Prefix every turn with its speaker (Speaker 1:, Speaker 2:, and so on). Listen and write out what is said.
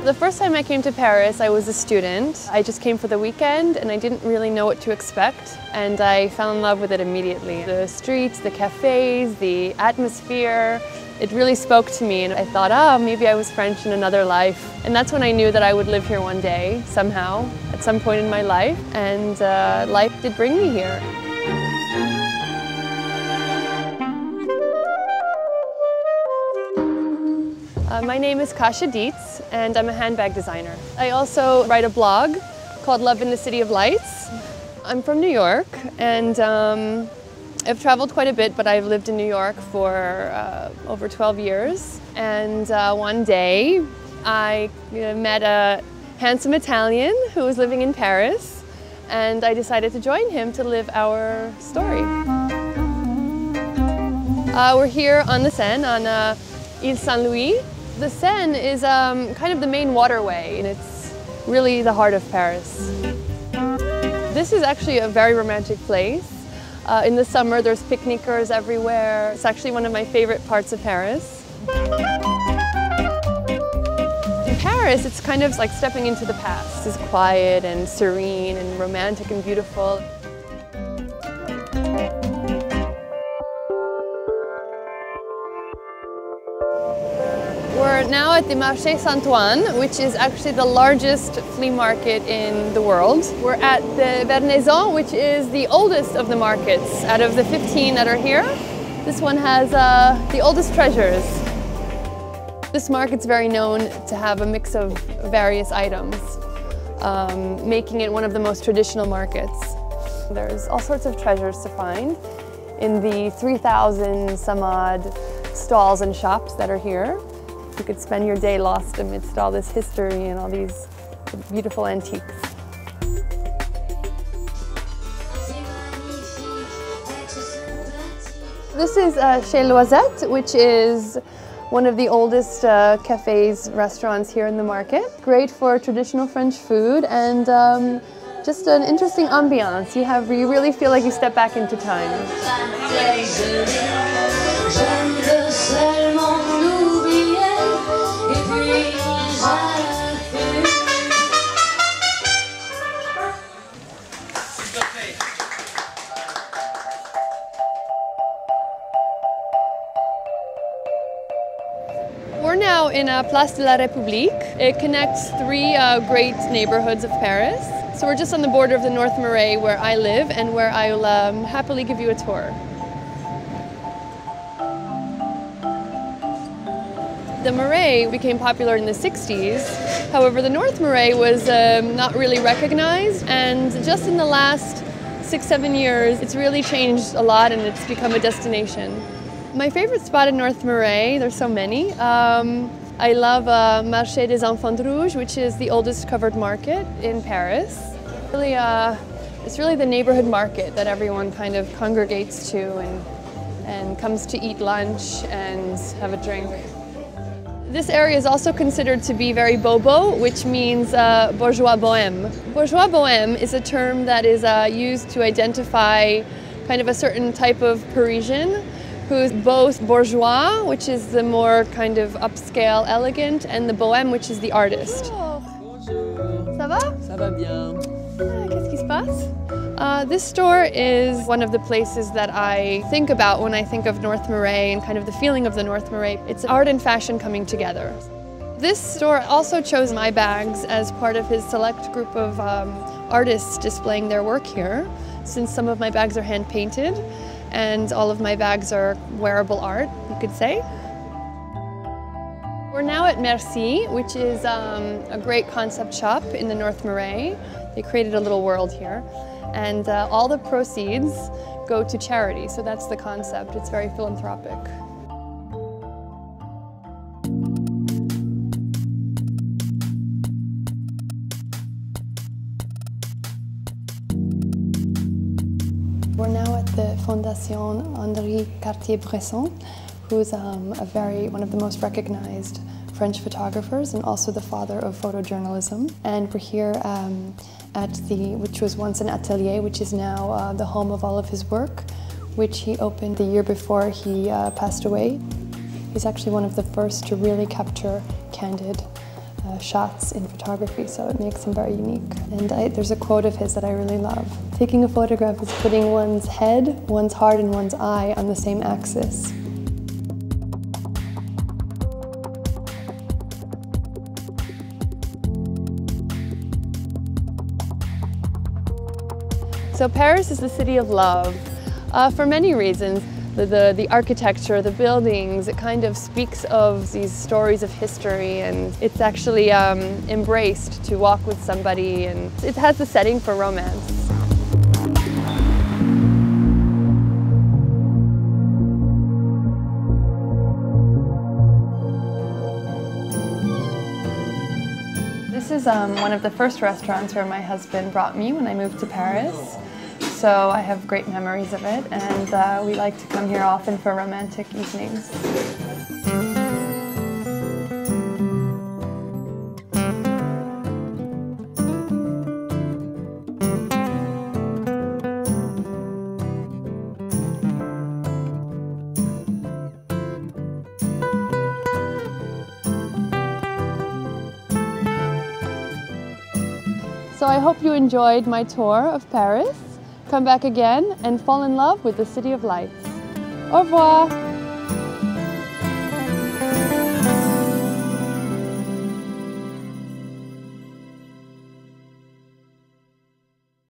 Speaker 1: The first time I came to Paris, I was a student. I just came for the weekend and I didn't really know what to expect, and I fell in love with it immediately. The streets, the cafes, the atmosphere, it really spoke to me, and I thought, oh, maybe I was French in another life. And that's when I knew that I would live here one day, somehow, at some point in my life, and life did bring me here. My name is Kasia Dietz, and I'm a handbag designer. I also write a blog called Love in the City of Lights. I'm from New York, and I've traveled quite a bit, but I've lived in New York for over 12 years. And one day, I met a handsome Italian who was living in Paris, and I decided to join him to live our story. We're here on the Seine, on Ile Saint-Louis. The Seine is kind of the main waterway, and it's really the heart of Paris. This is actually a very romantic place. In the summer, there's picnickers everywhere. It's actually one of my favorite parts of Paris. In Paris, it's kind of like stepping into the past. It's quiet and serene and romantic and beautiful. We're now at the Marché Saint-Ouen, which is actually the largest flea market in the world. We're at the Vernaison, which is the oldest of the markets. Out of the 15 that are here, this one has the oldest treasures. This market's very known to have a mix of various items, making it one of the most traditional markets. There's all sorts of treasures to find in the 3,000 some odd stalls and shops that are here. You could spend your day lost amidst all this history and all these beautiful antiques. This is Chez Loisette, which is one of the oldest cafes, restaurants here in the market. Great for traditional French food and just an interesting ambiance. You really feel like you step back into time. We're now in Place de la République. It connects three great neighborhoods of Paris. So we're just on the border of the North Marais where I live and where I'll happily give you a tour. The Marais became popular in the 60s. However, the North Marais was not really recognized, and just in the last 6-7 years, it's really changed a lot and it's become a destination. My favorite spot in North Marais, there's so many. I love Marché des Enfants Rouges, which is the oldest covered market in Paris. It's really the neighborhood market that everyone kind of congregates to and comes to eat lunch and have a drink. This area is also considered to be very bobo, which means bourgeois bohème. Bourgeois bohème is a term that is used to identify kind of a certain type of Parisian who's both bourgeois, which is the more kind of upscale, elegant, and the bohème, which is the artist. Bonjour. Ça va? Ça va bien. Qu'est-ce qui se passe? This store is one of the places that I think about when I think of North Marais and kind of the feeling of the North Marais. It's art and fashion coming together. This store also chose my bags as part of his select group of artists displaying their work here, since some of my bags are hand-painted and all of my bags are wearable art, you could say. We're now at Merci, which is a great concept shop in the North Marais. They created a little world here. And all the proceeds go to charity, so that's the concept. It's very philanthropic. We're now at the Fondation Henri Cartier-Bresson, who's one of the most recognized French photographers and also the father of photojournalism. And we're here at which was once an atelier, which is now the home of all of his work, which he opened the year before he passed away. He's actually one of the first to really capture candid shots in photography, so it makes him very unique. And there's a quote of his that I really love. Taking a photograph is putting one's head, one's heart, and one's eye on the same axis. So Paris is the city of love for many reasons. The architecture, the buildings, it kind of speaks of these stories of history, and it's actually embraced to walk with somebody, and it has the setting for romance. This is one of the first restaurants where my husband brought me when I moved to Paris. So I have great memories of it, and we like to come here often for romantic evenings. So I hope you enjoyed my tour of Paris. Come back again and fall in love with the City of Lights. Au revoir!